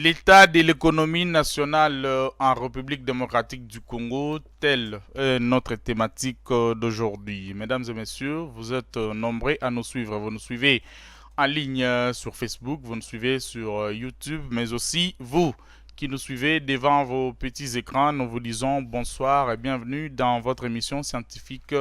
L'état de l'économie nationale en République démocratique du Congo, telle est notre thématique d'aujourd'hui. Mesdames et messieurs, vous êtes nombreux à nous suivre. Vous nous suivez en ligne sur Facebook, vous nous suivez sur YouTube, mais aussi vous qui nous suivez devant vos petits écrans. Nous vous disons bonsoir et bienvenue dans votre émission scientifique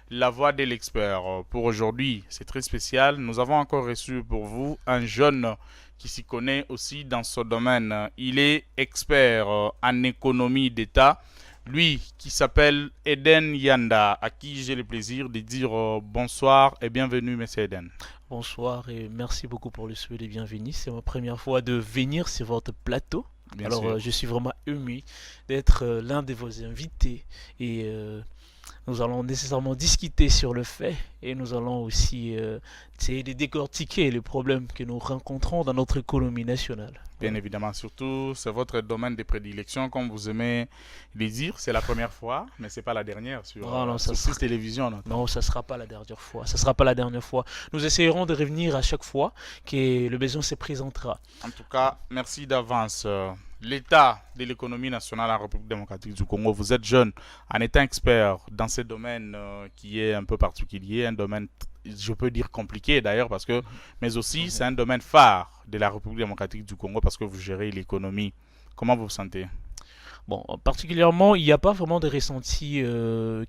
La Voix de l'expert. Pour aujourd'hui, c'est très spécial. Nous avons encore reçu pour vous un jeune qui s'y connaît aussi dans ce domaine. Il est expert en économie d'État. Lui qui s'appelle Eden Yanda, à qui j'ai le plaisir de dire bonsoir et bienvenue, monsieur Eden. Bonsoir et merci beaucoup pour le souhait de bienvenue. C'est ma première fois de venir sur votre plateau. Bien Alors, sûr. je suis vraiment ému d'être l'un de vos invités et nous allons nécessairement discuter sur le fait et nous allons aussi essayer de décortiquer les problèmes que nous rencontrons dans notre économie nationale. Bien Voilà. évidemment, surtout, c'est votre domaine de prédilection, comme vous aimez le dire. C'est la première fois, mais c'est pas la dernière Non, non, sur 6 télévisions. non, ça ne sera pas la dernière fois. Ça sera pas la dernière fois. Nous essayerons de revenir à chaque fois que le besoin se présentera. En tout cas, merci d'avance. L'état de l'économie nationale en République démocratique du Congo, vous êtes jeune en étant expert dans ce domaine qui est un peu particulier, un domaine, je peux dire compliqué d'ailleurs, parce que, mais aussi Mhm. c'est un domaine phare de la République démocratique du Congo parce que vous gérez l'économie. Comment vous vous sentez? Bon, particulièrement, il n'y a pas vraiment de ressentis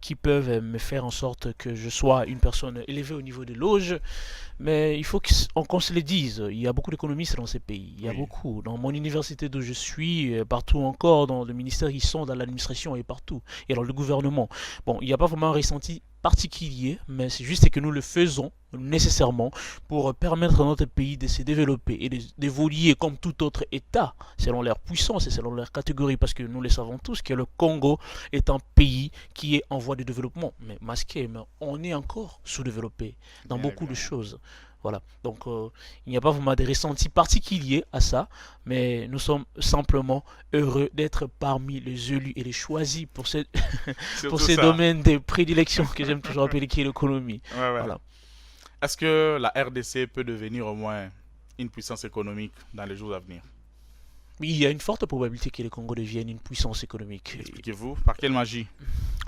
qui peuvent me faire en sorte que je sois une personne élevée au niveau des loges, mais il faut qu'on se le dise, il y a beaucoup d'économistes dans ces pays, il y a Oui, beaucoup. Dans mon université d'où je suis, partout encore, dans le ministère, ils sont dans l'administration et partout, et dans le gouvernement. Bon, il n'y a pas vraiment un ressenti particulier, mais c'est juste que nous le faisons nécessairement pour permettre à notre pays de se développer et d'évoluer comme tout autre État, selon leur puissance et selon leur catégorie, parce que nous le savons tous que le Congo est un pays qui est en voie de développement, mais masqué, mais on est encore sous-développé dans bien beaucoup de évidemment. choses. Voilà, donc il n'y a pas vraiment de ressenti particulier à ça, mais nous sommes simplement heureux d'être parmi les élus et les choisis pour, pour Surtout ces ça. domaines de prédilection que j'aime toujours appeler qui est l'économie. Ouais, ouais. Voilà. Est-ce que la RDC peut devenir au moins une puissance économique dans les jours à venir? Il y a une forte probabilité que le Congo devienne une puissance économique. Expliquez-vous, par quelle magie?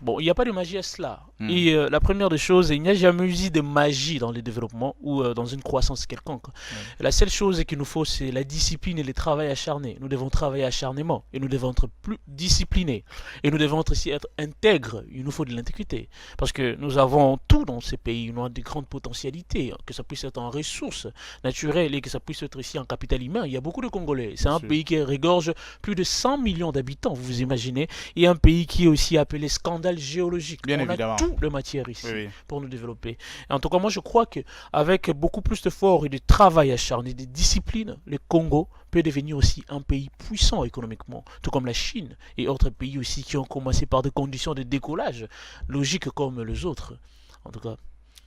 Bon, il n'y a pas de magie à cela. Hmm. Et la première des choses, il n'y a jamais eu de magie dans le développement ou dans une croissance quelconque. Ouais. La seule chose qu'il nous faut, c'est la discipline et le travail acharné. Nous devons travailler acharnément et nous devons être plus disciplinés. Et nous devons aussi être intègres. Il nous faut de l'intégrité. Parce que nous avons tout dans ces pays. Nous avons de grandes potentialités, que ça puisse être en ressources naturelles et que ça puisse être aussi en capital humain. Il y a beaucoup de Congolais. C'est Bien un sûr. pays qui regorge plus de 100 millions d'habitants, vous vous imaginez, et un pays qui est aussi appelé scandale géologique. Bien On a évidemment. tout de matière ici Oui, oui. pour nous développer. Et en tout cas, moi je crois qu'avec beaucoup plus d'efforts et de travail acharné, de discipline, le Congo peut devenir aussi un pays puissant économiquement, tout comme la Chine et autres pays aussi qui ont commencé par des conditions de décollage logiques comme les autres. En tout cas,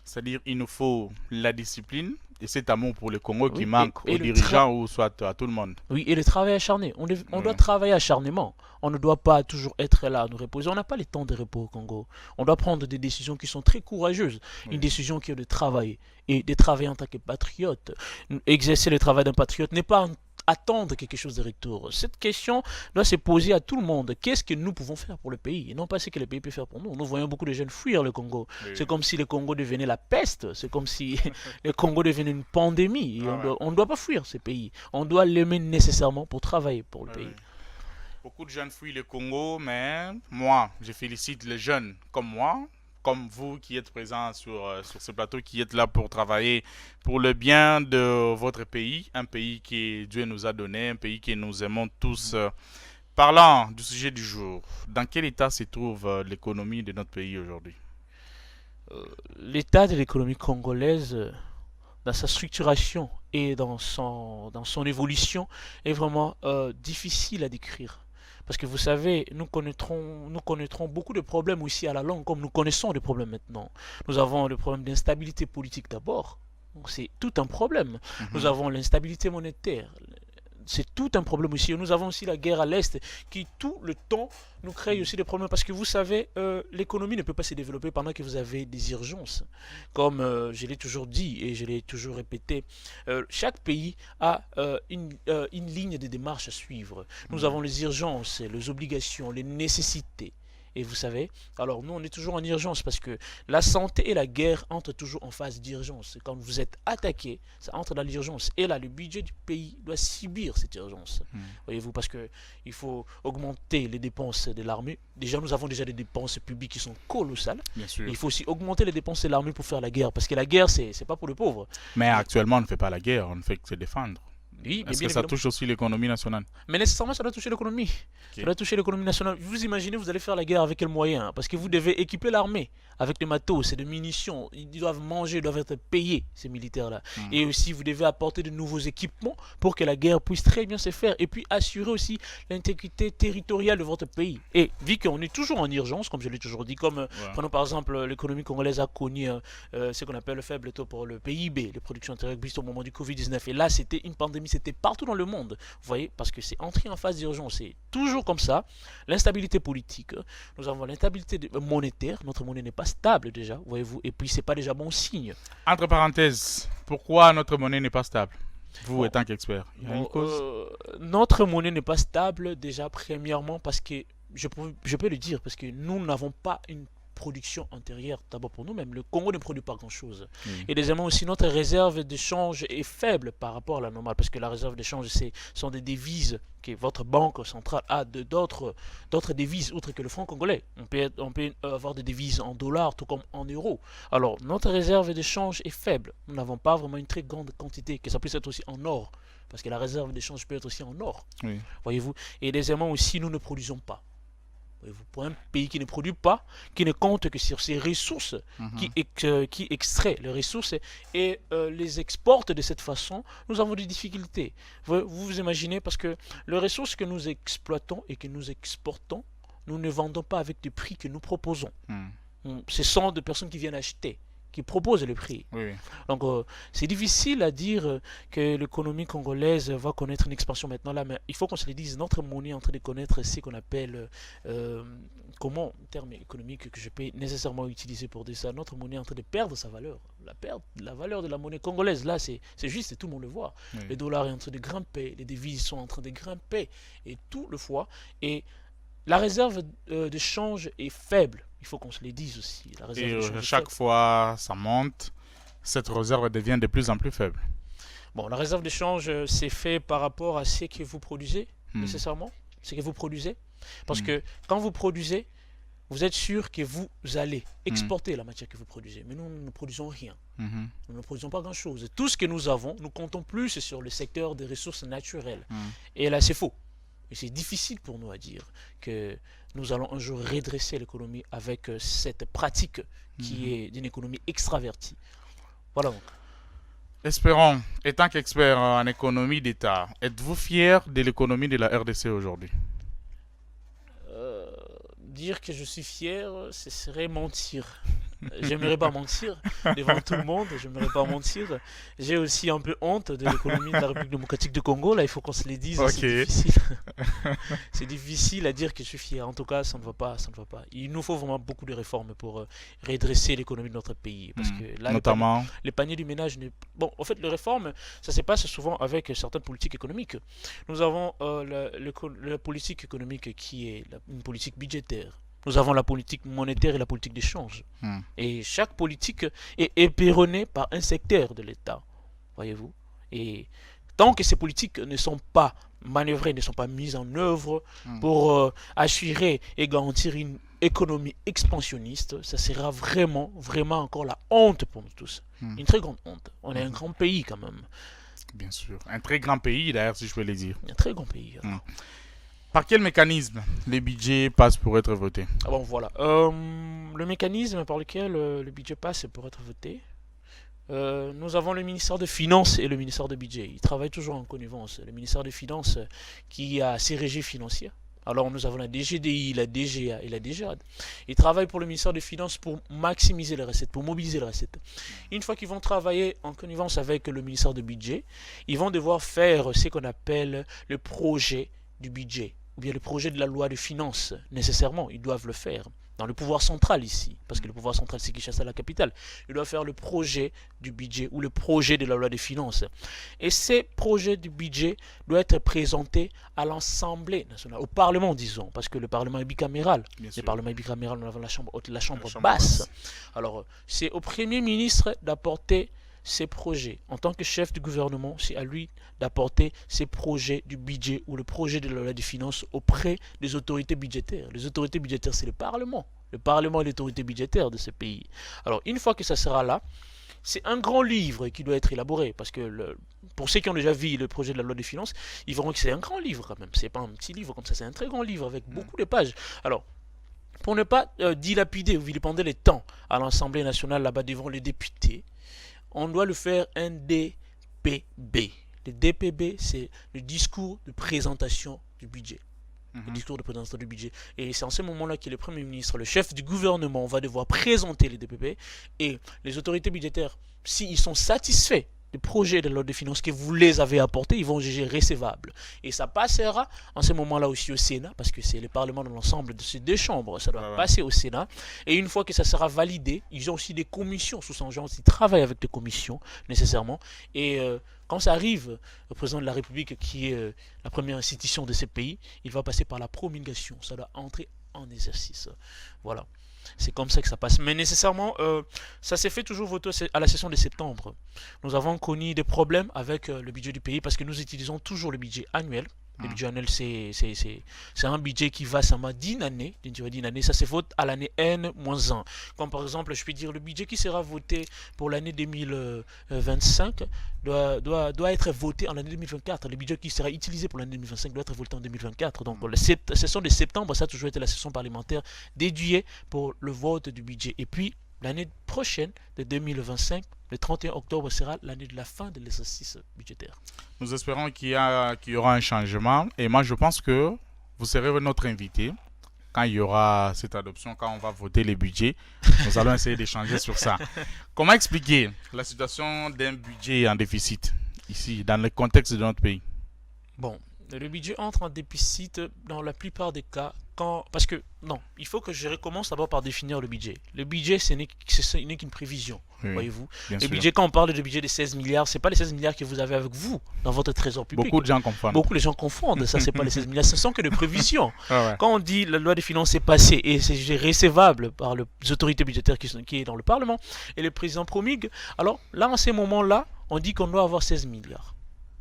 C'est-à-dire il nous faut la discipline et cet amour pour le Congo qui oui, manque et aux dirigeants ou soit à tout le monde. oui, et le travail acharné. On doit Oui. travailler acharnément. On ne doit pas toujours être là à nous reposer. On n'a pas le temps de repos au Congo. On doit prendre des décisions qui sont très courageuses. Une Oui. décision qui est de travailler. Et de travailler en tant que patriote. Exercer le travail d'un patriote n'est pas attendre quelque chose de retour. Cette question doit se poser à tout le monde. Qu'est-ce que nous pouvons faire pour le pays et non pas ce que le pays peut faire pour nous. Nous voyons beaucoup de jeunes fuir le Congo. Oui, C'est oui. comme si le Congo devenait la peste. C'est comme si le Congo devenait une pandémie. Et Ah ouais. on ne doit pas fuir ce pays. On doit l'aimer nécessairement pour travailler pour le Oui, oui. pays. Beaucoup de jeunes fuient le Congo, mais moi, je félicite les jeunes comme moi, comme vous qui êtes présents sur ce plateau, qui êtes là pour travailler pour le bien de votre pays, un pays que Dieu nous a donné, un pays que nous aimons tous. Parlant du sujet du jour, dans quel état se trouve l'économie de notre pays aujourd'hui? L'état de l'économie congolaise, dans sa structuration et dans son évolution, est vraiment difficile à décrire. Parce que vous savez, nous connaîtrons beaucoup de problèmes aussi à la longue, comme nous connaissons des problèmes maintenant. Nous avons le problème d'instabilité politique d'abord. Donc c'est tout un problème. Nous Mhm. avons l'instabilité monétaire. c'est tout un problème aussi. Nous avons aussi la guerre à l'Est qui, tout le temps, nous crée aussi des problèmes. Parce que vous savez, l'économie ne peut pas se développer pendant que vous avez des urgences. Comme je l'ai toujours dit et je l'ai toujours répété, chaque pays a une ligne de démarche à suivre. Nous avons les urgences, les obligations, les nécessités. Et vous savez, alors nous on est toujours en urgence parce que la santé et la guerre entrent toujours en phase d'urgence. Quand vous êtes attaqué, ça entre dans l'urgence. Et là, le budget du pays doit subir cette urgence. Voyez-vous, parce que il faut augmenter les dépenses de l'armée. Déjà, nous avons déjà des dépenses publiques qui sont colossales. Bien sûr. Il faut aussi augmenter les dépenses de l'armée pour faire la guerre. Parce que la guerre, c'est pas pour les pauvres. Mais actuellement, on ne fait pas la guerre, on ne fait que se défendre. Oui, mais Est-ce bien que ça évidemment. touche aussi l'économie nationale? Mais nécessairement, ça doit toucher l'économie. Ça doit toucher l'économie nationale. Vous imaginez, vous allez faire la guerre avec quels moyens? Parce que vous devez équiper l'armée avec des matos et des munitions. Ils doivent manger, ils doivent être payés, ces militaires-là. Et aussi, vous devez apporter de nouveaux équipements pour que la guerre puisse très bien se faire. Et puis, assurer aussi l'intégrité territoriale de votre pays. Et vu qu'on est toujours en urgence, comme je l'ai toujours dit, comme prenons par exemple l'économie congolaise a connu ce qu'on appelle le faible taux pour le PIB, les productions intérieures brutes au moment du Covid-19. Et là, c'était une pandémie, c'était partout dans le monde. Vous voyez, parce que c'est entré en phase d'urgence. C'est toujours comme ça. L'instabilité politique, nous avons l'instabilité monétaire. Notre monnaie n'est pas stable déjà, voyez-vous. Et puis, c'est pas déjà bon signe. Entre parenthèses, pourquoi notre monnaie n'est pas stable? Vous, étant qu'expert, il y a une cause? Notre monnaie n'est pas stable déjà, premièrement, parce que, je peux le dire, parce que nous n'avons pas une production antérieure d'abord pour nous-mêmes. Le Congo ne produit pas grand-chose. Et deuxièmement aussi, notre réserve d'échange est faible par rapport à la normale, parce que la réserve d'échange, sont des devises que votre banque centrale a d'autres devises, outre que le franc congolais. On peut avoir des devises en dollars, tout comme en euros. Alors, notre réserve d'échange est faible. Nous n'avons pas vraiment une très grande quantité, que ça puisse être aussi en or, parce que la réserve d'échange peut être aussi en or. Voyez-vous. Et deuxièmement aussi, nous ne produisons pas. Pour un pays qui ne produit pas, qui ne compte que sur ses ressources, qui extrait les ressources et les exporte de cette façon, nous avons des difficultés. Vous imaginez, parce que les ressources que nous exploitons et que nous exportons, nous ne vendons pas avec des prix que nous proposons. Ce sont des personnes qui viennent acheter, qui proposent le prix. Donc c'est difficile à dire que l'économie congolaise va connaître une expansion maintenant là, mais il faut qu'on se le dise, notre monnaie est en train de connaître ce qu'on appelle, comment, terme économique que je peux nécessairement utiliser pour dire ça, notre monnaie est en train de perdre sa valeur. La valeur de la monnaie congolaise, là, c'est juste et tout le monde le voit. Le dollar est en train de grimper, les devises sont en train de grimper, et tout le fois, et la réserve de change est faible. Il faut qu'on se le dise aussi. La réserve et chaque fois ça monte, cette réserve devient de plus en plus faible. Bon, la réserve de change, c'est fait par rapport à ce que vous produisez, nécessairement. Ce que vous produisez. Parce que quand vous produisez, vous êtes sûr que vous allez exporter la matière que vous produisez. Mais nous ne produisons rien. Nous ne produisons pas grand-chose. Tout ce que nous avons, nous comptons plus sur le secteur des ressources naturelles. Et là, c'est faux. Et c'est difficile pour nous à dire que nous allons un jour redresser l'économie avec cette pratique qui est d'une économie extravertie. Voilà donc. Espérons, étant qu'expert en économie d'État, êtes-vous fier de l'économie de la RDC aujourd'hui? Dire que je suis fier, ce serait mentir. J'aimerais pas mentir devant tout le monde, j'aimerais pas mentir. J'ai aussi un peu honte de l'économie de la République démocratique du Congo, là il faut qu'on se le dise, c'est difficile. C'est difficile à dire que je suis fier, en tout cas ça ne va pas, ça ne va pas. Il nous faut vraiment beaucoup de réformes pour redresser l'économie de notre pays. Parce que là, notamment les paniers du ménage, bon en fait les réformes, ça se passe souvent avec certaines politiques économiques. Nous avons la politique économique qui est une politique budgétaire. Nous avons la politique monétaire et la politique d'échange. Et chaque politique est épéronnée par un secteur de l'État. Voyez-vous. Et tant que ces politiques ne sont pas manœuvrées, ne sont pas mises en œuvre pour assurer et garantir une économie expansionniste, ça sera vraiment, vraiment encore la honte pour nous tous. Une très grande honte. On est un grand pays quand même. Bien sûr. Un très grand pays d'ailleurs, si je peux le dire. Un très grand pays. Par quel mécanisme les budgets passent pour être votés? Ah bon, voilà. Le mécanisme par lequel le budget passe pour être voté, nous avons le ministère des Finances et le ministère des Budget. Ils travaillent toujours en connivence. Le ministère des Finances qui a ses régies financières Alors nous avons la DGDI, la DGA et la DGAD. Ils travaillent pour le ministère des Finances pour maximiser les recettes, pour mobiliser les recettes. Une fois qu'ils vont travailler en connivence avec le ministère du Budget, ils vont devoir faire ce qu'on appelle le projet du budget, ou bien le projet de la loi de finances. Nécessairement, ils doivent le faire dans le pouvoir central ici, parce que le pouvoir central c'est Kinshasa, la capitale. Ils doivent faire le projet du budget ou le projet de la loi des finances. Et ces projets du budget doivent être présentés à l'Assemblée nationale, au Parlement disons, parce que le Parlement est bicaméral. Le Parlement est bicaméral, nous avons la chambre haute et la chambre basse. Alors c'est au Premier ministre d'apporter ces projets. En tant que chef du gouvernement, c'est à lui d'apporter ces projets du budget ou le projet de la loi des finances auprès des autorités budgétaires. Les autorités budgétaires, c'est le Parlement. Le Parlement est l'autorité budgétaire de ce pays. Alors, une fois que ça sera là, c'est un grand livre qui doit être élaboré. Parce que pour ceux qui ont déjà vu le projet de la loi des finances, ils verront que c'est un grand livre quand même. C'est pas un petit livre comme ça, c'est un très grand livre avec beaucoup de pages. Alors, pour ne pas dilapider ou vilipender les temps à l'Assemblée nationale là-bas devant les députés, on doit le faire un DPB. Le DPB, c'est le discours de présentation du budget. Le discours de présentation du budget. Et c'est en ce moment-là que le Premier ministre, le chef du gouvernement, va devoir présenter les DPB. Et les autorités budgétaires, s'ils sont satisfaits des projets de loi de finances que vous les avez apportés, ils vont juger recevables. Et ça passera en ce moment-là aussi au Sénat, parce que c'est le Parlement dans l'ensemble de ces deux chambres, ça doit passer au Sénat. Et une fois que ça sera validé, ils ont aussi des commissions sous son genre, ils travaillent avec des commissions nécessairement. Et quand ça arrive au président de la République, qui est la première institution de ce pays, il va passer par la promulgation, ça doit entrer en exercice. Voilà. C'est comme ça que ça passe. Mais nécessairement, ça s'est fait toujours voter à la session de septembre. Nous avons connu des problèmes avec le budget du pays parce que nous utilisons toujours le budget annuel. Le budget annuel, c'est un budget qui va seulement d'une année, d'une durée d'une année. Ça se vote à l'année N-1. Comme par exemple, je peux dire, le budget qui sera voté pour l'année 2025 doit être voté en l'année 2024. Le budget qui sera utilisé pour l'année 2025 doit être voté en 2024. Donc la session de septembre, ça a toujours été la session parlementaire dédiée pour le vote du budget. Et puis, l'année prochaine, de 2025, le 31 octobre sera l'année de la fin de l'exercice budgétaire. Nous espérons qu'il y aura un changement. Et moi, je pense que vous serez notre invité quand il y aura cette adoption, quand on va voter les budgets. Nous allons essayer d'échanger sur ça. Comment expliquer la situation d'un budget en déficit ici, dans le contexte de notre pays? Bon, le budget entre en déficit dans la plupart des cas parce que, non, il faut que je recommence d'abord par définir le budget. Le budget, ce n'est qu'une prévision, voyez-vous. Le budget, quand on parle de budget de 16 milliards, ce n'est pas les 16 milliards que vous avez avec vous dans votre trésor public. Beaucoup de gens confondent. Beaucoup de gens confondent, ça, c'est pas les 16 milliards, ce sont que des prévisions. Quand on dit la loi des finances est passée et c'est recevable par les autorités budgétaires qui est dans le Parlement et le président promulgue, alors là, en ces moments-là, on dit qu'on doit avoir 16 milliards.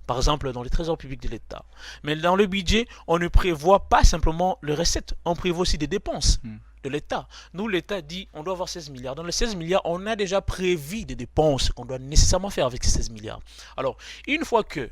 Par exemple, dans les trésors publics de l'État. Mais dans le budget, on ne prévoit pas simplement les recettes, on prévoit aussi des dépenses de l'État. Nous, l'État dit on doit avoir 16 milliards. Dans les 16 milliards, on a déjà prévu des dépenses qu'on doit nécessairement faire avec ces 16 milliards. Alors, une fois que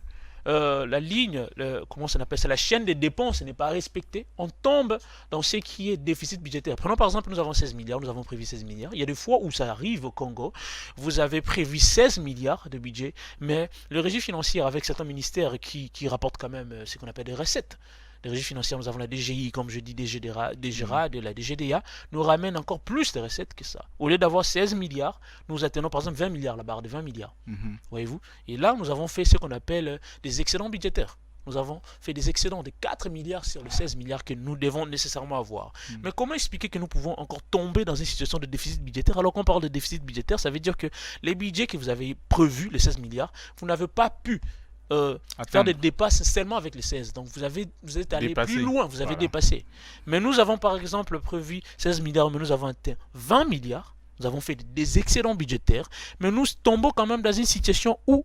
la ligne, comment ça s'appelle, c'est la chaîne des dépenses n'est pas respectée, on tombe dans ce qui est déficit budgétaire. Prenons par exemple, nous avons 16 milliards, nous avons prévu 16 milliards. Il y a des fois où ça arrive au Congo, vous avez prévu 16 milliards de budget, mais le régime financier avec certains ministères qui rapportent quand même ce qu'on appelle des recettes. Les régies financières, nous avons la DGI, comme je dis, DGRAD et la DGDA, nous ramènent encore plus de recettes que ça. Au lieu d'avoir 16 milliards, nous atteignons par exemple 20 milliards, la barre de 20 milliards. Voyez-vous? Et là, nous avons fait ce qu'on appelle des excédents budgétaires. Nous avons fait des excédents de 4 milliards sur les 16 milliards que nous devons nécessairement avoir. Mais comment expliquer que nous pouvons encore tomber dans une situation de déficit budgétaire? Alors qu'on parle de déficit budgétaire, ça veut dire que les budgets que vous avez prévus, les 16 milliards, vous n'avez pas pu faire des dépasses seulement avec les 16. Donc vous êtes allé plus loin, vous avez dépassé. Mais nous avons par exemple prévu 16 milliards, mais nous avons atteint 20 milliards. Nous avons fait des excédents budgétaires, mais nous tombons quand même dans une situation où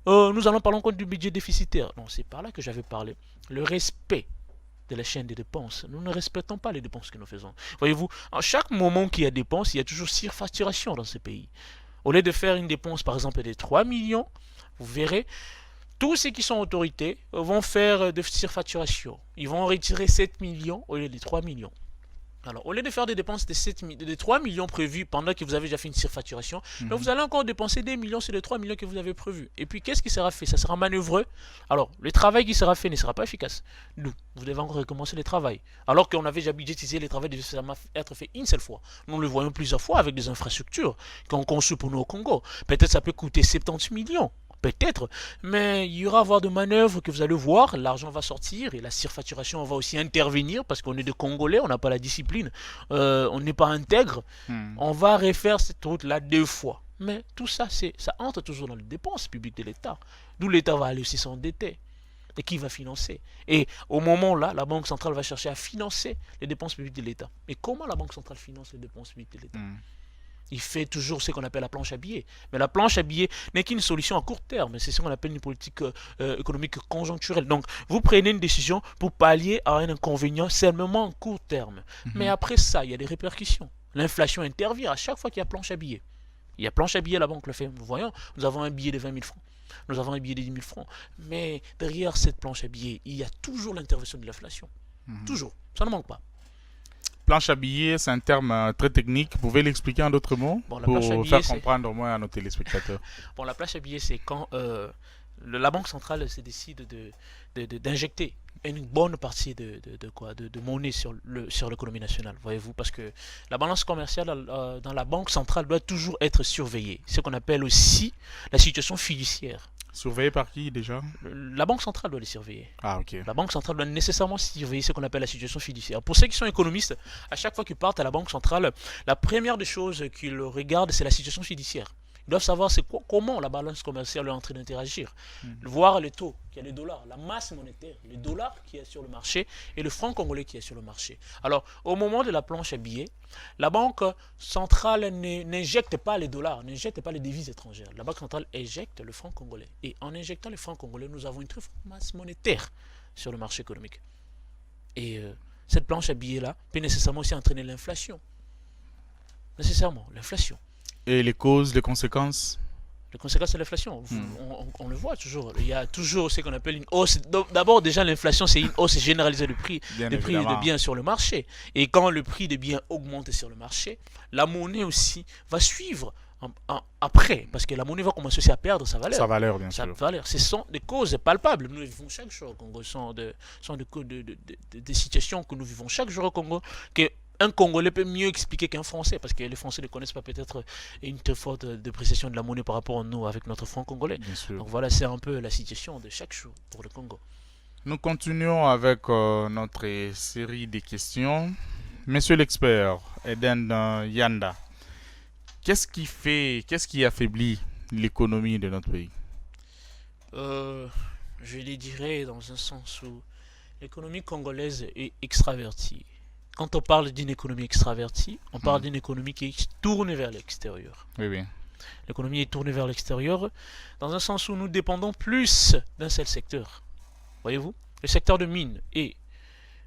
nous allons parler encore du budget déficitaire. Non, c'est par là que j'avais parlé. Le respect de la chaîne des dépenses. Nous ne respectons pas les dépenses que nous faisons. Voyez-vous, à chaque moment qu'il y a dépenses, il y a toujours surfacturation dans ce pays. Au lieu de faire une dépense par exemple de 3 millions, vous verrez, tous ceux qui sont autorités vont faire de surfacturation. Ils vont retirer 7 millions au lieu de 3 millions. Alors, au lieu de faire des dépenses de 3 millions prévus pendant que vous avez déjà fait une surfacturation, donc vous allez encore dépenser des millions sur les 3 millions que vous avez prévus. Et puis, qu'est-ce qui sera fait? Ça sera manœuvreux. Alors, le travail qui sera fait ne sera pas efficace. Nous, vous devez encore recommencer le travail. Alors qu'on avait déjà budgétisé les travaux devait seulement être fait une seule fois. Nous le voyons plusieurs fois avec des infrastructures qu'on conçut pour nous au Congo. Peut-être ça peut coûter 70 millions. Peut-être, mais il y aura avoir de manœuvres que vous allez voir, l'argent va sortir et la surfacturation va aussi intervenir parce qu'on est des Congolais, on n'a pas la discipline, on n'est pas intègre. On va refaire cette route-là 2 fois. Mais tout ça, ça entre toujours dans les dépenses publiques de l'État. D'où l'État va aller aussi s'endetter. Et qui va financer? Et au moment là, la Banque centrale va chercher à financer les dépenses publiques de l'État. Mais comment la Banque centrale finance les dépenses publiques de l'État? Il fait toujours ce qu'on appelle la planche à billets. Mais la planche à billets n'est qu'une solution à court terme. C'est ce qu'on appelle une politique économique conjoncturelle. Donc, vous prenez une décision pour pallier à un inconvénient seulement à court terme. Mais après ça, il y a des répercussions. L'inflation intervient à chaque fois qu'il y a planche à billets. Il y a planche à billets, la banque le fait. Nous voyons, nous avons un billet de 20 000 francs. Nous avons un billet de 10 000 francs. Mais derrière cette planche à billets, il y a toujours l'intervention de l'inflation. Toujours. Ça ne manque pas. Planche à billets, c'est un terme très technique. Vous pouvez l'expliquer en d'autres mots pour faire comprendre au moins à nos téléspectateurs. Bon, la planche à billets, c'est quand la Banque centrale se décide d'injecter une bonne partie de monnaie sur l'économie nationale, voyez-vous, parce que la balance commerciale dans la Banque centrale doit toujours être surveillée. Ce qu'on appelle aussi la situation fiduciaire. Surveillé par qui déjà? La Banque centrale doit les surveiller. Ah, ok. La Banque centrale doit nécessairement surveiller ce qu'on appelle la situation fiduciaire. Pour ceux qui sont économistes, à chaque fois qu'ils partent à la Banque centrale, la première des choses qu'ils regardent, c'est la situation fiduciaire. Ils doivent savoir comment la balance commerciale est en train d'interagir. Voir les taux, il y a les dollars, la masse monétaire, les dollars qui est sur le marché et le franc congolais qui est sur le marché. Alors, au moment de la planche à billets, la Banque centrale n'injecte pas les dollars, n'injecte pas les devises étrangères. La Banque centrale injecte le franc congolais. Et en injectant le franc congolais, nous avons une très forte masse monétaire sur le marché économique. Et cette planche à billets-là peut nécessairement aussi entraîner l'inflation. Nécessairement, l'inflation. Et les causes, les conséquences? Les conséquences de l'inflation, on le voit toujours. Il y a toujours ce qu'on appelle une hausse. D'abord, déjà, l'inflation, c'est une hausse généralisée du prix de biens sur le marché. Et quand le prix des biens augmente sur le marché, la monnaie aussi va suivre après. Parce que la monnaie va commencer aussi à perdre sa valeur. Sa valeur, bien sûr. Sa valeur. Ce sont des causes palpables. Nous vivons chaque jour au Congo. Ce sont des situations que nous vivons chaque jour au Congo. Un Congolais peut mieux expliquer qu'un Français, parce que les Français ne connaissent pas peut-être une très forte dépréciation de la monnaie par rapport à nous avec notre franc congolais. Donc voilà, c'est un peu la situation de chaque jour pour le Congo. Nous continuons avec notre série de questions. Monsieur l'expert, Eden Yanda, qu'est-ce qui affaiblit l'économie de notre pays? Je les dirais dans un sens où l'économie congolaise est extravertie. Quand on parle d'une économie extravertie, on parle d'une économie qui est tournée vers l'extérieur. Oui, oui. L'économie est tournée vers l'extérieur dans un sens où nous dépendons plus d'un seul secteur. Voyez-vous? Le secteur de mines. Et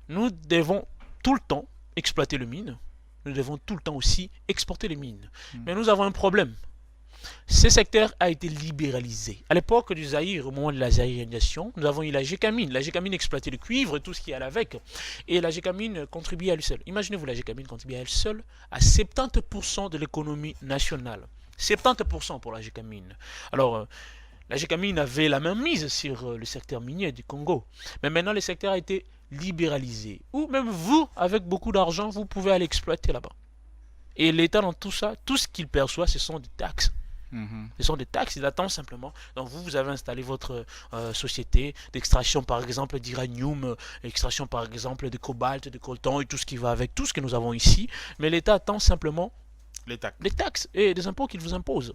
nous devons tout le temps exploiter les mines. Nous devons tout le temps aussi exporter les mines. Mais nous avons un problème. Ce secteur a été libéralisé. À l'époque du Zaïre, au moment de la zaïrisation, nous avons eu la Gécamine. La Gécamine exploitait le cuivre et tout ce qui allait avec. Et la Gécamine contribuait à elle seule. Imaginez-vous, la Gécamine contribuait à elle seule à 70% de l'économie nationale. 70% pour la Gécamine. Alors, la Gécamine avait la main mise sur le secteur minier du Congo. Mais maintenant, le secteur a été libéralisé. Ou même vous, avec beaucoup d'argent, vous pouvez aller exploiter là-bas. Et l'État, dans tout ça, tout ce qu'il perçoit, ce sont des taxes. Ce sont des taxes, il attend simplement. Donc vous avez installé votre société d'extraction par exemple d'uranium, extraction par exemple de cobalt, de coltan et tout ce qui va avec, tout ce que nous avons ici. Mais l'État attend simplement les taxes et des impôts qu'il vous impose.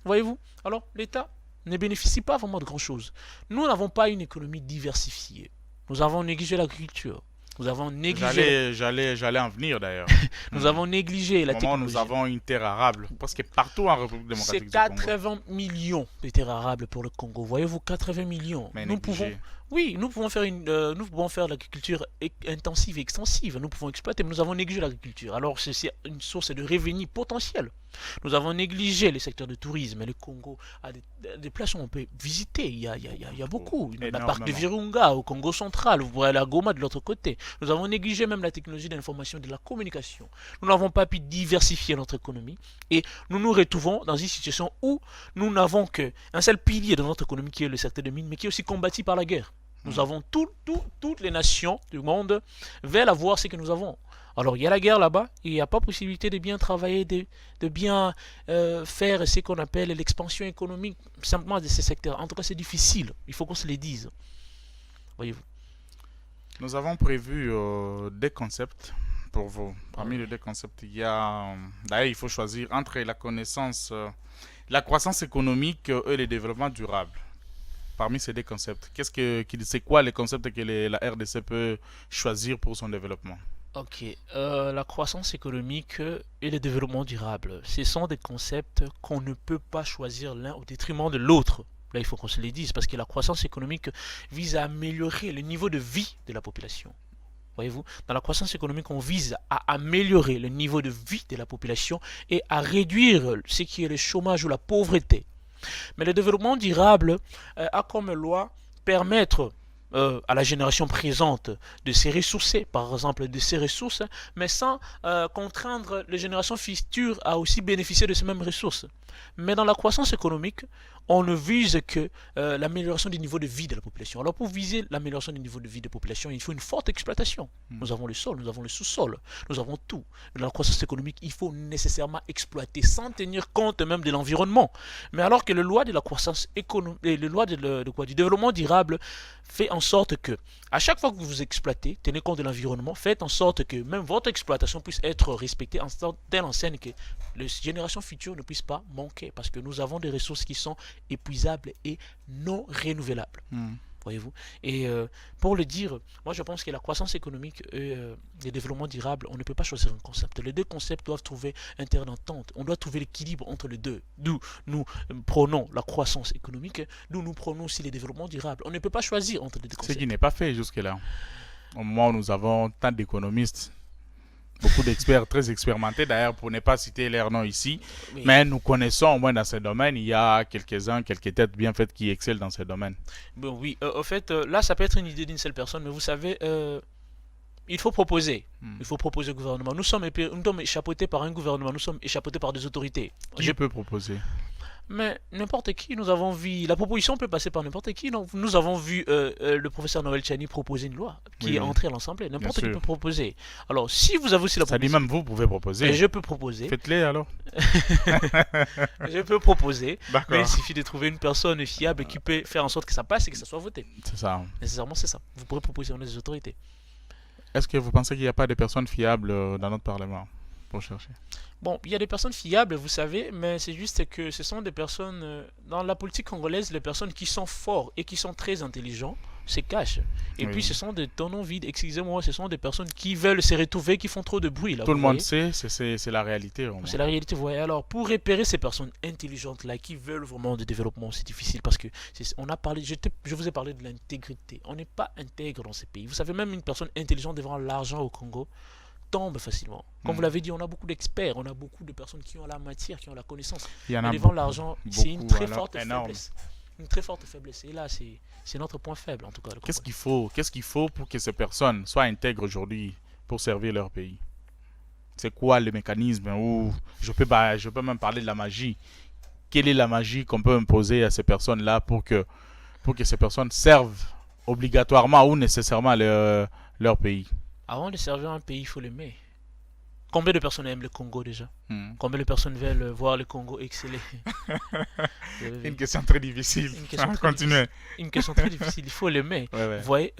Voyez-vous? Alors l'État ne bénéficie pas vraiment de grand-chose. Nous n'avons pas une économie diversifiée. Nous avons négligé l'agriculture. Nous avons négligé. J'allais en venir d'ailleurs. Nous avons négligé la technologie. Nous avons une terre arable, parce que partout en République démocratique du Congo. C'est 80 millions de terres arables pour le Congo. Voyez-vous, 80 millions. Mais nous pouvons. Oui, nous pouvons faire de l'agriculture intensive et extensive. Nous pouvons exploiter, mais nous avons négligé l'agriculture. Alors, c'est une source de revenus potentiels. Nous avons négligé les secteurs de tourisme. Et le Congo a des places où on peut visiter. Il y a beaucoup. La parc de Énormément. Virunga au Congo central. Vous pourrez aller à Goma de l'autre côté. Nous avons négligé même la technologie de l'information et de la communication. Nous n'avons pas pu diversifier notre économie. Et nous nous retrouvons dans une situation où nous n'avons qu'un seul pilier de notre économie qui est le secteur de mines, mais qui est aussi combattu par la guerre. Nous avons toutes les nations du monde veulent avoir ce que nous avons. Alors il y a la guerre là-bas, il n'y a pas possibilité de bien travailler, de bien faire ce qu'on appelle l'expansion économique simplement de ces secteurs. En tout cas, c'est difficile, il faut qu'on se le dise. Voyez-vous. Nous avons prévu des concepts pour vous. Parmi Oui. les deux concepts, il y a... D'ailleurs, il faut choisir entre la connaissance, la croissance économique et le développement durable. Parmi ces deux concepts, c'est quoi les concepts que la RDC peut choisir pour son développement? Ok, la croissance économique et le développement durable, ce sont des concepts qu'on ne peut pas choisir l'un au détriment de l'autre. Là, il faut qu'on se les dise, parce que la croissance économique vise à améliorer le niveau de vie de la population. Voyez-vous, dans la croissance économique, on vise à améliorer le niveau de vie de la population et à réduire ce qui est le chômage ou la pauvreté. Mais le développement durable a comme loi permettre à la génération présente de se ressourcer, par exemple de ces ressources, mais sans contraindre les générations futures à aussi bénéficier de ces mêmes ressources. Mais dans la croissance économique, on ne vise que l'amélioration du niveau de vie de la population. Alors pour viser l'amélioration du niveau de vie de la population, il faut une forte exploitation. Nous avons le sol, nous avons le sous-sol, nous avons tout. Dans la croissance économique, il faut nécessairement exploiter sans tenir compte même de l'environnement. Mais alors que les lois de la croissance économique, les lois du développement durable fait en sorte que à chaque fois que vous exploitez, tenez compte de l'environnement, faites en sorte que même votre exploitation puisse être respectée en telle enseigne que les générations futures ne puissent pas manquer parce que nous avons des ressources qui sont épuisables et non renouvelables. Hmm. Voyez-vous. Et pour le dire, moi je pense que la croissance économique et le développement durable, on ne peut pas choisir un concept. Les deux concepts doivent trouver un terrain d'entente. On doit trouver l'équilibre entre les deux. D'où nous prenons la croissance économique, d'où nous prenons aussi le développement durable. On ne peut pas choisir entre les deux Ce qui concepts. n'est pas fait jusque-là. Au moment où nous avons tant d'économistes, beaucoup d'experts très expérimentés d'ailleurs, pour ne pas citer leur nom ici, Mais, mais nous connaissons au moins dans ce domaine, il y a quelques-uns, quelques têtes bien faites qui excellent dans ce domaine. bon, oui, en fait, là ça peut être une idée d'une seule personne, mais vous savez, il faut proposer. Hmm. Il faut proposer au gouvernement. Nous sommes échapeautés par un gouvernement, nous sommes échapeautés par des autorités. Qui peut proposer? Mais n'importe qui, nous avons vu, la proposition peut passer par n'importe qui. Donc, nous avons vu le professeur Noël Chani proposer une loi qui Oui, est oui, entrée à l'Assemblée. bien N'importe qui sûr. peut proposer. Alors, si vous avez aussi la Ça dit proposition, même vous pouvez et proposer. je peux proposer, Faites-les alors. je peux proposer, mais il D'accord. suffit de trouver une personne fiable qui peut faire en sorte que ça passe et que ça soit voté. C'est ça. Nécessairement, c'est ça. Vous pourrez proposer, on est des autorités. Est-ce que vous pensez qu'il n'y a pas de personnes fiables dans notre Parlement pour chercher? Bon, il y a des personnes fiables, vous savez, mais c'est juste que ce sont des personnes, dans la politique congolaise, les personnes qui sont forts et qui sont très intelligents se cachent. Et puis Oui. ce sont des tonneaux vides, excusez-moi, ce sont des personnes qui veulent se retrouver, qui font trop de bruit, là, Tout vous le monde voyez. sait, c'est la réalité au moins. C'est la réalité, vous voyez. Alors, pour repérer ces personnes intelligentes-là, qui veulent vraiment du développement, c'est difficile parce que on a parlé, je vous ai parlé de l'intégrité. On n'est pas intègre dans ces pays. Vous savez, même une personne intelligente devant l'argent au Congo tombe facilement. Comme vous Hmm. l'avez dit, on a beaucoup d'experts, on a beaucoup de personnes qui ont la matière, qui ont la connaissance. Il y en Mais a devant beaucoup, l'argent, c'est une beaucoup, très alors forte énorme. faiblesse. Une très forte faiblesse. Et là, c'est notre point faible, en tout cas. Le Qu'est-ce Congolais. qu'est-ce qu'il faut pour que ces personnes soient intègres aujourd'hui pour servir leur pays? C'est quoi le mécanisme ou je peux même parler de la magie. Quelle est la magie qu'on peut imposer à ces personnes-là pour que ces personnes servent obligatoirement ou nécessairement leur pays? Avant de servir un pays, il faut l'aimer. Combien de personnes aiment le Congo déjà? Hmm. Combien de personnes veulent voir le Congo exceller? Une question très difficile. Une question très Continuez. Une question très difficile, il faut l'aimer. Ouais, ouais. Vous voyez,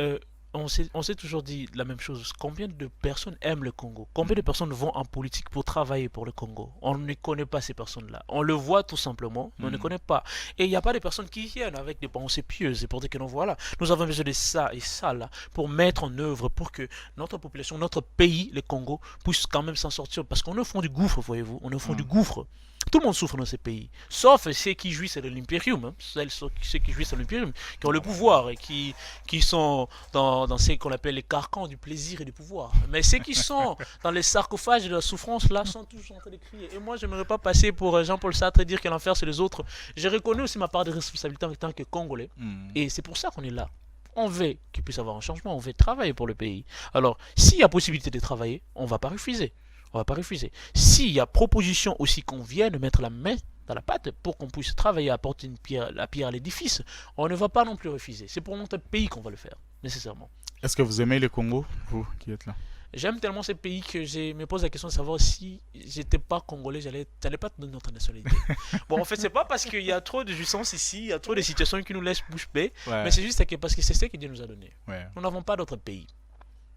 on s'est toujours dit la même chose. Combien de personnes aiment le Congo? Combien de personnes vont en politique pour travailler pour le Congo? On ne connaît pas ces personnes-là. On le voit tout simplement, mais on ne connaît pas. Et il n'y a pas de personnes qui viennent avec des pensées pieuses et pour dire que non, voilà, nous avons besoin de ça et ça là pour mettre en œuvre, pour que notre population, notre pays, le Congo, puisse quand même s'en sortir. Parce qu'on est au fond du gouffre, voyez-vous. On est au fond du gouffre. Tout le monde souffre dans ces pays, sauf ceux qui jouissent de l'impérium, hein, ceux qui jouissent de l'impérium, qui ont le pouvoir et qui sont dans ce qu'on appelle les carcans du plaisir et du pouvoir. Mais ceux qui sont dans les sarcophages de la souffrance, là, sont tous en train de crier. Et moi, je n'aimerais pas passer pour Jean-Paul Sartre et dire que l'enfer, c'est les autres. J'ai reconnu aussi ma part de responsabilité en tant que Congolais. Et c'est pour ça qu'on est là. On veut qu'il puisse avoir un changement, on veut travailler pour le pays. Alors, s'il y a possibilité de travailler, on ne va pas refuser. On va pas refuser. S'il y a proposition aussi qu'on vienne mettre la main dans la pâte pour qu'on puisse travailler, apporter la pierre à l'édifice, on ne va pas non plus refuser. C'est pour notre pays qu'on va le faire, nécessairement. Est-ce que vous aimez le Congo, vous qui êtes là? J'aime tellement ce pays que je me pose la question de savoir si j'étais pas congolais, j'allais pas te donner notre nationalité. Bon, en fait, c'est pas parce qu'il y a trop de jouissance ici, il y a trop de situations qui nous laissent bouche bée, mais c'est juste parce que c'est ce que Dieu nous a donné. Ouais. Nous n'avons pas d'autre pays.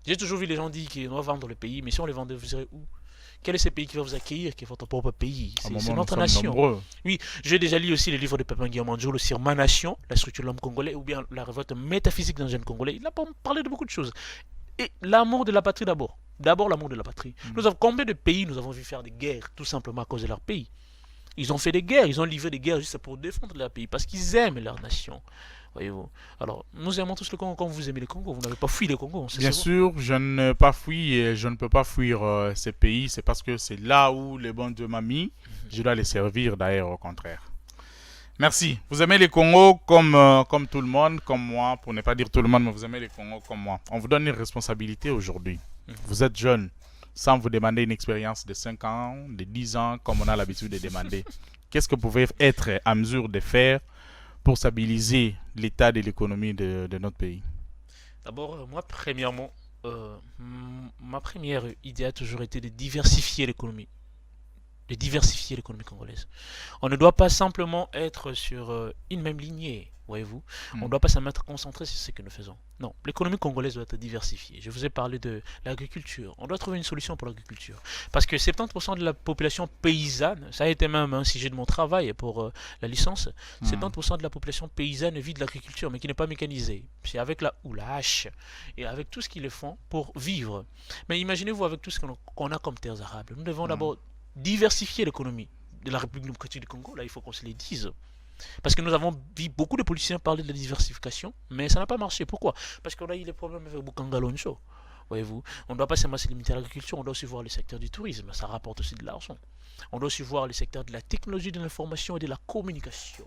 J'ai toujours vu les gens dire qu'on va vendre le pays, mais si on les vendait, vous serez où? Quel est ce pays qui va vous accueillir, qui est votre propre pays? C'est notre nation. Nombreux. Oui, j'ai déjà lu aussi le livre de Pépin Guillaume Andjoulou sur Ma Nation, la structure de l'homme congolais, ou bien la révolte métaphysique d'un jeune congolais. Il a parlé de beaucoup de choses. Et l'amour de la patrie d'abord. D'abord l'amour de la patrie. Nous avons combien de pays nous avons vu faire des guerres tout simplement à cause de leur pays? Ils ont fait des guerres, ils ont livré des guerres juste pour défendre leur pays, parce qu'ils aiment leur nation. Voyez-vous. Alors, nous aimons tous le Congo comme vous aimez le Congo. Vous n'avez pas fui le Congo. Bien sûr, je ne pas fui et je ne peux pas fuir ces pays. C'est parce que c'est là où les bons Dieu m'a mis. Je dois les servir d'ailleurs, au contraire. Merci. Vous aimez les Congo comme tout le monde, comme moi. Pour ne pas dire tout le monde, mais vous aimez les Congo comme moi. On vous donne une responsabilité aujourd'hui. Vous êtes jeune, sans vous demander une expérience de 5 ans, de 10 ans, comme on a l'habitude de demander. Qu'est-ce que vous pouvez être à mesure de faire pour stabiliser l'état de l'économie de notre pays? D'abord, moi, premièrement, ma première idée a toujours été de diversifier l'économie. De diversifier l'économie congolaise. On ne doit pas simplement être sur une même lignée, voyez-vous. On ne doit pas se mettre concentré sur ce que nous faisons. Non, l'économie congolaise doit être diversifiée. Je vous ai parlé de l'agriculture. On doit trouver une solution pour l'agriculture. Parce que 70% de la population paysanne, ça a été même un sujet de mon travail pour la licence, 70% de la population paysanne vit de l'agriculture, mais qui n'est pas mécanisée. C'est avec la ou la hache et avec tout ce qu'ils font pour vivre. Mais imaginez-vous avec tout ce qu'on a comme terres arables. Nous devons d'abord diversifier l'économie de la République démocratique du Congo. Là, il faut qu'on se le dise. Parce que nous avons vu beaucoup de politiciens parler de la diversification, mais ça n'a pas marché. Pourquoi? Parce qu'on a eu des problèmes avec Bukanga Loncho. Voyez-vous, on ne doit pas seulement se limiter à l'agriculture, on doit aussi voir le secteur du tourisme. Ça rapporte aussi de l'argent. On doit aussi voir le secteur de la technologie de l'information et de la communication.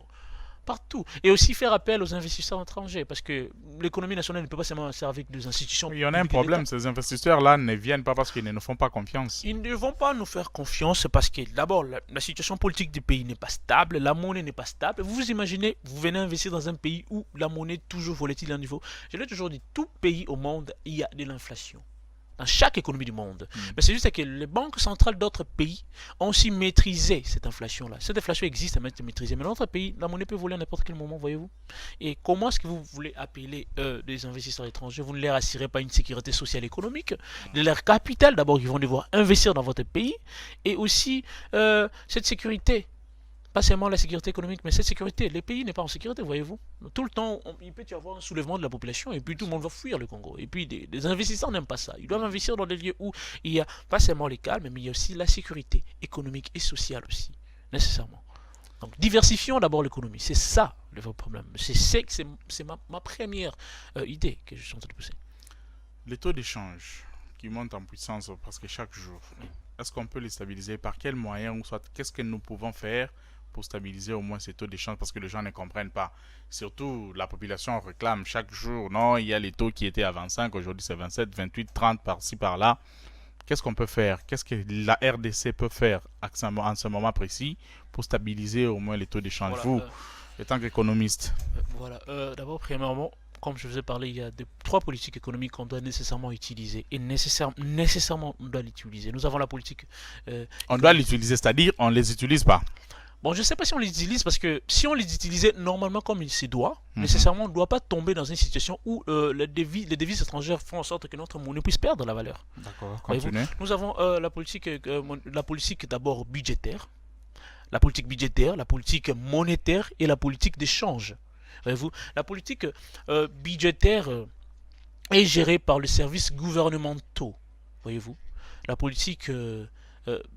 Partout. Et aussi faire appel aux investisseurs étrangers, parce que l'économie nationale ne peut pas seulement servir des institutions. Il y en a un problème, ces investisseurs-là ne viennent pas parce qu'ils ne nous font pas confiance. Ils ne vont pas nous faire confiance parce que d'abord, la situation politique du pays n'est pas stable, la monnaie n'est pas stable. Vous vous imaginez, vous venez investir dans un pays où la monnaie est toujours volatile à un niveau. Je l'ai toujours dit, tout pays au monde, il y a de l'inflation. Dans chaque économie du monde. Mais c'est juste que les banques centrales d'autres pays ont aussi maîtrisé cette inflation-là. Cette inflation existe, elle est maîtrisée. Mais dans notre pays, la monnaie peut voler à n'importe quel moment, voyez-vous. Et comment est-ce que vous voulez appeler des investisseurs étrangers? Vous ne leur assurez pas une sécurité sociale et économique, de leur capital d'abord, ils vont devoir investir dans votre pays. Et aussi, cette sécurité. Pas seulement la sécurité économique, mais cette sécurité. Les pays n'est pas en sécurité, voyez-vous. Tout le temps, il peut y avoir un soulèvement de la population et puis tout le monde va fuir le Congo. Et puis, les investisseurs n'aiment pas ça. Ils doivent investir dans des lieux où il y a pas seulement les calmes, mais il y a aussi la sécurité économique et sociale aussi, nécessairement. Donc, diversifions d'abord l'économie. C'est ça le vrai problème. C'est ma première idée que je suis en train de pousser. Les taux d'échange qui montent en puissance parce que chaque jour, est-ce qu'on peut les stabiliser? Par quels moyens ou soit qu'est-ce que nous pouvons faire pour stabiliser au moins ces taux d'échange parce que les gens ne comprennent pas. Surtout, la population réclame chaque jour, non, il y a les taux qui étaient à 25, aujourd'hui c'est 27, 28, 30 par-ci, par-là. Qu'est-ce qu'on peut faire? Qu'est-ce que la RDC peut faire en ce moment précis pour stabiliser au moins les taux d'échange? Voilà, vous, étant qu'économiste. Voilà, d'abord, premièrement, comme je vous ai parlé, il y a trois politiques économiques qu'on doit nécessairement utiliser. Et nécessairement, on doit l'utiliser. Nous avons la politique... on doit l'utiliser, c'est-à-dire on ne les utilise pas. Bon, je ne sais pas si on les utilise parce que si on les utilisait normalement comme il se doit, nécessairement, on ne doit pas tomber dans une situation où les devises étrangères font en sorte que notre monnaie puisse perdre la valeur. D'accord, continuez. Nous avons la politique d'abord budgétaire, la politique monétaire et la politique d'échange. Voyez-vous, la politique budgétaire est gérée par les services gouvernementaux. Voyez-vous, la politique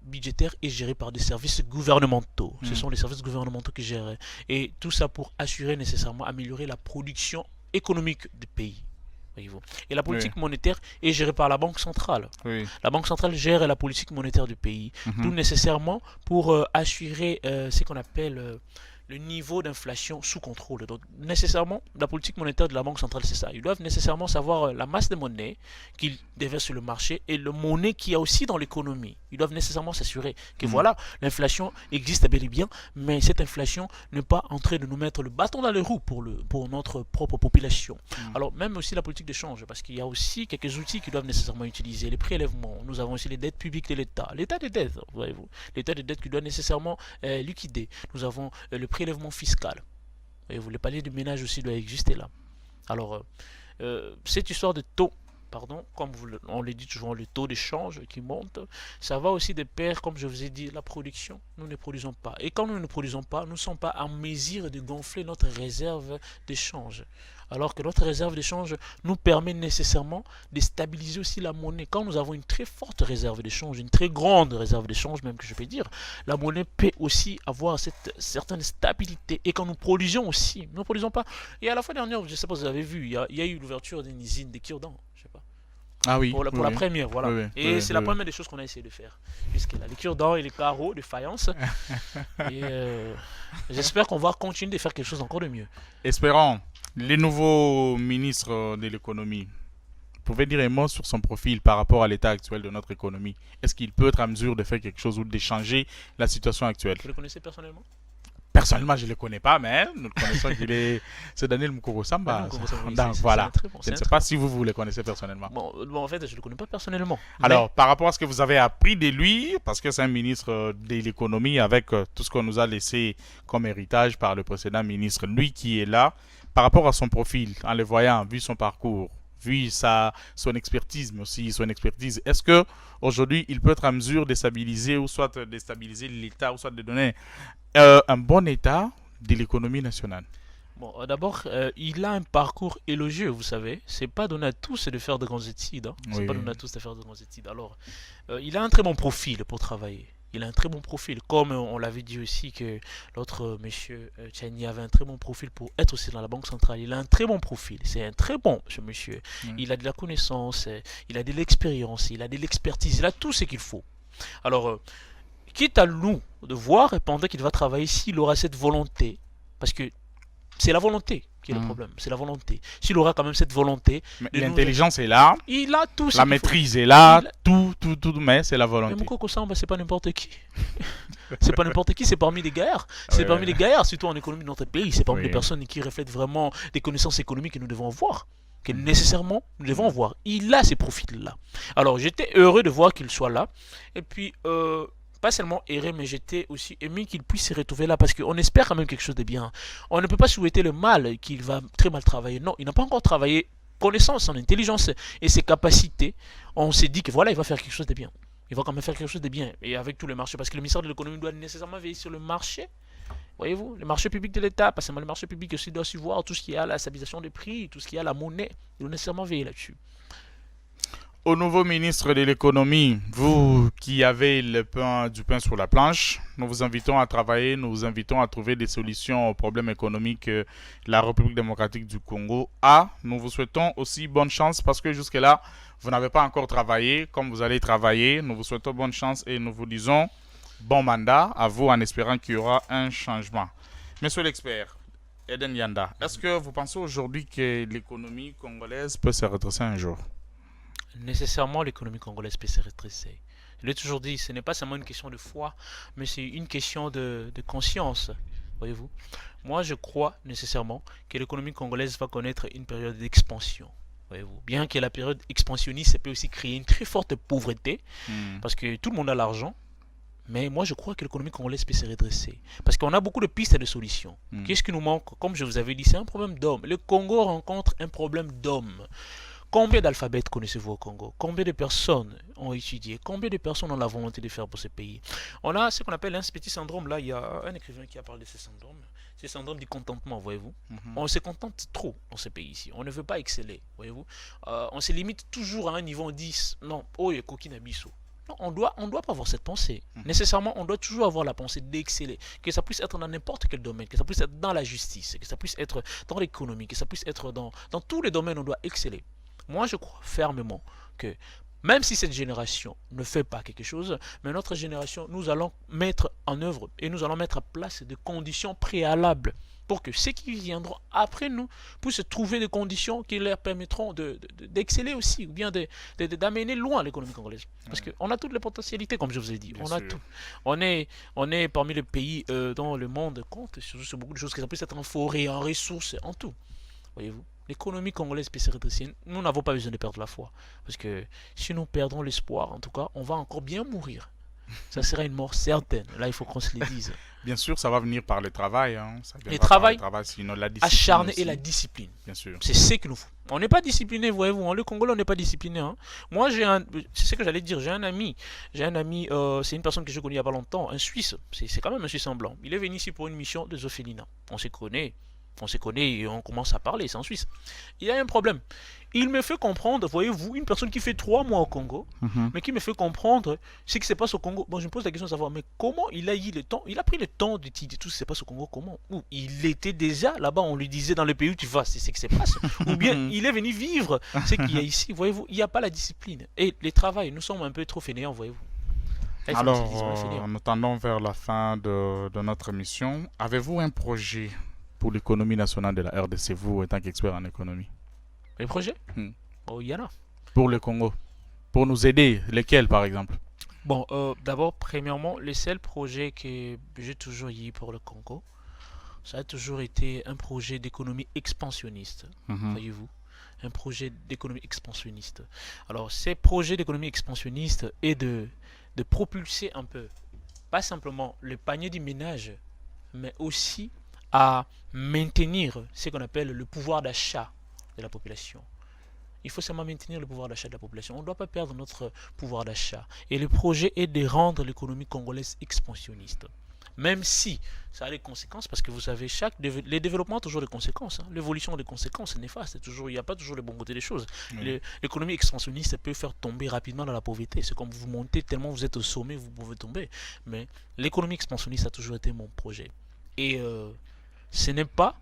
budgétaire est géré par des services gouvernementaux. Ce sont les services gouvernementaux qui gèrent. Et tout ça pour assurer nécessairement, améliorer la production économique du pays. Voyez-vous. Et la politique monétaire est gérée par la Banque centrale. La Banque centrale gère la politique monétaire du pays. Tout nécessairement pour assurer ce qu'on appelle le niveau d'inflation sous contrôle. Donc, nécessairement, la politique monétaire de la Banque centrale, c'est ça. Ils doivent nécessairement savoir la masse de monnaie qu'ils déversent sur le marché et le monnaie qu'il y a aussi dans l'économie. Ils doivent nécessairement s'assurer que voilà, l'inflation existe bel et bien, mais cette inflation n'est pas en train de nous mettre le bâton dans les roues pour notre propre population. Alors, même aussi la politique d'échange, parce qu'il y a aussi quelques outils qu'ils doivent nécessairement utiliser. Les prélèvements, nous avons aussi les dettes publiques de l'État. L'État des dettes, voyez-vous. L'État des dettes qui doit nécessairement liquider. Nous avons le prélèvement fiscal. Voyez-vous, le palier de ménage aussi doit exister là. Alors, cette histoire de taux, pardon, comme on le dit toujours, le taux d'échange qui monte, ça va aussi de pair, comme je vous ai dit, la production. Nous ne produisons pas. Et quand nous ne produisons pas, nous ne sommes pas en mesure de gonfler notre réserve d'échange. Alors que notre réserve d'échange nous permet nécessairement de stabiliser aussi la monnaie. Quand nous avons une très forte réserve d'échange, une très grande réserve d'échange même que je peux dire, la monnaie peut aussi avoir cette certaine stabilité. Et quand nous produisons aussi, nous ne produisons pas. Et à la fois dernière, je ne sais pas si vous avez vu, il y a eu l'ouverture d'une usine de cure-dents. Je sais pas. Ah oui. Pour la première, voilà. Et c'est la première des choses qu'on a essayé de faire. Jusque-là, les cure-dents et les carreaux de faïence. Et j'espère qu'on va continuer de faire quelque chose encore de mieux. Espérons. Les nouveaux ministres de l'économie, vous pouvez dire un mot sur son profil par rapport à l'état actuel de notre économie. Est-ce qu'il peut être à mesure de faire quelque chose ou de changer la situation actuelle? Vous le connaissez personnellement? Personnellement, je ne le connais pas, mais nous connaissons qu'il est... C'est Daniel Mukoko Samba. Donc voilà. Je ne sais pas si vous le connaissez personnellement. Bon, en fait, je ne le connais pas personnellement. Alors, par rapport à ce que vous avez appris de lui, parce que c'est un ministre de l'économie avec tout ce qu'on nous a laissé comme héritage par le précédent ministre, lui qui est là, par rapport à son profil, en le voyant, vu son parcours, vu son expertise, mais aussi son expertise, est-ce que aujourd'hui il peut être en mesure de stabiliser ou soit de stabiliser l'État ou soit de donner un bon état de l'économie nationale? Bon, d'abord, il a un parcours élogieux, vous savez. C'est pas donné à tous de faire de grandes études. Hein. C'est pas donné à tous de faire de grandes études. Alors, il a un très bon profil pour travailler. Il a un très bon profil, comme on l'avait dit aussi que l'autre monsieur Tchani avait un très bon profil pour être aussi dans la Banque centrale. Il a un très bon profil, c'est un très bon ce monsieur. Il a de la connaissance, il a de l'expérience, il a de l'expertise, il a tout ce qu'il faut. Alors, quitte à nous de voir pendant qu'il va travailler s'il aura cette volonté, parce que c'est la volonté qui est le problème, c'est la volonté. S'il aura quand même cette volonté... L'intelligence est là, il a tout la maîtrise est là, tout, mais c'est la volonté. Mais Mukoko Samba, c'est pas n'importe qui. C'est pas n'importe qui, c'est parmi les gaillards. C'est parmi les gaillards, surtout en économie de notre pays. C'est parmi les personnes qui reflètent vraiment des connaissances économiques que nous devons avoir. Que nécessairement nous devons avoir. Il a ces profils-là. Alors j'étais heureux de voir qu'il soit là. Et puis... pas seulement erré, mais j'étais aussi aimé qu'il puisse se retrouver là parce qu'on espère quand même quelque chose de bien. On ne peut pas souhaiter le mal, qu'il va très mal travailler. Non, il n'a pas encore travaillé. Connaissant son intelligence et ses capacités, on s'est dit que voilà, il va faire quelque chose de bien. Il va quand même faire quelque chose de bien. Et avec tous les marchés, parce que le ministère de l'économie doit nécessairement veiller sur le marché. Voyez-vous, le marché public de l'État, pas seulement le marché public aussi doit suivre tout ce qui est à la stabilisation des prix, tout ce qui est à la monnaie. Il doit nécessairement veiller là-dessus. Au nouveau ministre de l'économie, vous qui avez du pain sur la planche, nous vous invitons à travailler, nous vous invitons à trouver des solutions aux problèmes économiques que la République démocratique du Congo a. Nous vous souhaitons aussi bonne chance parce que jusque-là, vous n'avez pas encore travaillé. Comme vous allez travailler, nous vous souhaitons bonne chance et nous vous disons bon mandat à vous en espérant qu'il y aura un changement. Monsieur l'expert, Eden Yanda, est-ce que vous pensez aujourd'hui que l'économie congolaise peut se redresser un jour? Nécessairement, l'économie congolaise peut se redresser. Je l'ai toujours dit, ce n'est pas seulement une question de foi, mais c'est une question de conscience. Voyez-vous, moi je crois nécessairement que l'économie congolaise va connaître une période d'expansion. Voyez-vous, bien que la période expansionniste peut aussi créer une très forte pauvreté, parce que tout le monde a l'argent. Mais moi, je crois que l'économie congolaise peut se redresser. Parce qu'on a beaucoup de pistes et de solutions. Qu'est-ce qui nous manque? Comme je vous avais dit, c'est un problème d'hommes. Le Congo rencontre un problème d'hommes. Combien d'alphabets connaissez-vous au Congo? Combien de personnes ont étudié? Combien de personnes ont la volonté de faire pour ce pays? On a ce qu'on appelle un petit syndrome. Là, il y a un écrivain qui a parlé de ce syndrome. C'est le syndrome du contentement, voyez-vous. On se contente trop dans ce pays-ci. On ne veut pas exceller, voyez-vous. On se limite toujours à un niveau 10. Non, oh, il y a coquine abisso. Non, on doit pas avoir cette pensée. Nécessairement, on doit toujours avoir la pensée d'exceller. Que ça puisse être dans n'importe quel domaine, que ça puisse être dans la justice, que ça puisse être dans l'économie, que ça puisse être dans tous les domaines, on doit exceller. Moi, je crois fermement que même si cette génération ne fait pas quelque chose, mais notre génération, nous allons mettre en œuvre et nous allons mettre en place des conditions préalables pour que ceux qui viendront après nous puissent trouver des conditions qui leur permettront d'exceller aussi, ou bien d'amener loin l'économie congolaise. Parce qu'on a toutes les potentialités, comme je vous ai dit. Bien On a sûr. tout. On est parmi les pays dont le monde compte sur beaucoup de choses, que ça puisse être en forêt, en ressources, en tout. Voyez-vous, l'économie congolaise peut se redresser. Nous n'avons pas besoin de perdre la foi. Parce que si nous perdons l'espoir, en tout cas, on va encore bien mourir. Ça sera une mort certaine. Là, il faut qu'on se le dise. Bien sûr, ça va venir par le travail. Hein. Ça Le viendra par le travail travail, sinon la discipline acharné et aussi. la discipline. Bien sûr. C'est ce qu'il nous faut. On n'est pas discipliné, voyez-vous. En le Congolais, on n'est pas discipliné. Hein. Moi, c'est ce que j'allais dire. J'ai un ami. C'est une personne que je connais il n'y a pas longtemps, un Suisse. C'est quand même un Suisse en blanc. Il est venu ici pour une mission de zoophilie. On se connaît. On se connaît et on commence à parler, c'est en Suisse. Il y a un problème. Il me fait comprendre, voyez-vous, une personne qui fait 3 mois au Congo, mais qui me fait comprendre ce qui se passe au Congo. Bon, je me pose la question de savoir, mais comment il a eu le temps, il a pris le temps d'étudier tout ce qui se passe au Congo, comment? Ou il était déjà là-bas, on lui disait dans le pays où tu vas, c'est ce qui se passe. Ou bien il est venu vivre ce qu'il y a ici, voyez-vous, il n'y a pas la discipline. Et le travail, nous sommes un peu trop fainéants, voyez-vous. Là, Alors, nous tendons vers la fin de notre émission. Avez-vous un projet pour l'économie nationale de la RDC, vous étant qu'expert en économie? Les projets Hmm. Oh, il y en a. Pour le Congo? Pour nous aider, lesquels par exemple? Bon, d'abord, premièrement, le seul projet que j'ai toujours eu pour le Congo, ça a toujours été un projet d'économie expansionniste, voyez-vous. Un projet d'économie expansionniste. Alors, ces projets d'économie expansionniste est de propulser un peu, pas simplement le panier du ménage, mais aussi à maintenir ce qu'on appelle le pouvoir d'achat de la population. Il faut seulement maintenir le pouvoir d'achat de la population. On ne doit pas perdre notre pouvoir d'achat. Et le projet est de rendre l'économie congolaise expansionniste. Même si ça a des conséquences, parce que vous savez, les développements ont toujours des conséquences. Hein. L'évolution a des conséquences néfastes. Il n'y a pas toujours les bons côtés des choses. L'économie expansionniste peut faire tomber rapidement dans la pauvreté. C'est comme vous montez tellement vous êtes au sommet, vous pouvez tomber. Mais l'économie expansionniste a toujours été mon projet. Et ce n'est pas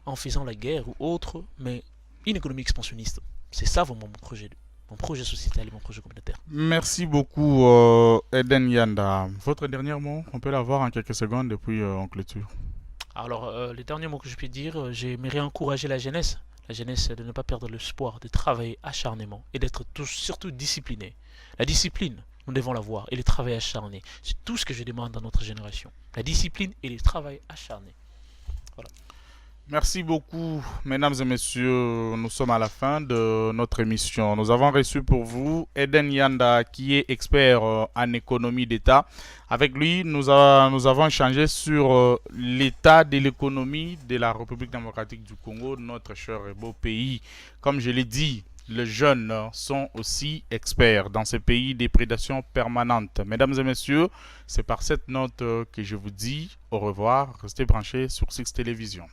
en faisant la guerre ou autre, mais une économie expansionniste. C'est ça vraiment mon projet sociétal et mon projet communautaire. Merci beaucoup, Eden Yanda. Votre dernier mot, on peut l'avoir en quelques secondes et puis on clôture. Alors, le dernier mot que je peux dire, j'aimerais encourager la jeunesse de ne pas perdre l'espoir, de travailler acharnément et d'être surtout discipliné. La discipline, nous devons l'avoir, et le travail acharné. C'est tout ce que je demande à notre génération. La discipline et le travail acharné. Voilà. Merci beaucoup, mesdames et messieurs. Nous sommes à la fin de notre émission. Nous avons reçu pour vous Eden Yanda, qui est expert en économie d'État. Avec lui, nous avons échangé sur l'état de l'économie de la République démocratique du Congo, notre cher et beau pays. Comme je l'ai dit, les jeunes sont aussi experts dans ces pays des prédations permanentes. Mesdames et messieurs, c'est par cette note que je vous dis au revoir. Restez branchés sur Six Télévision.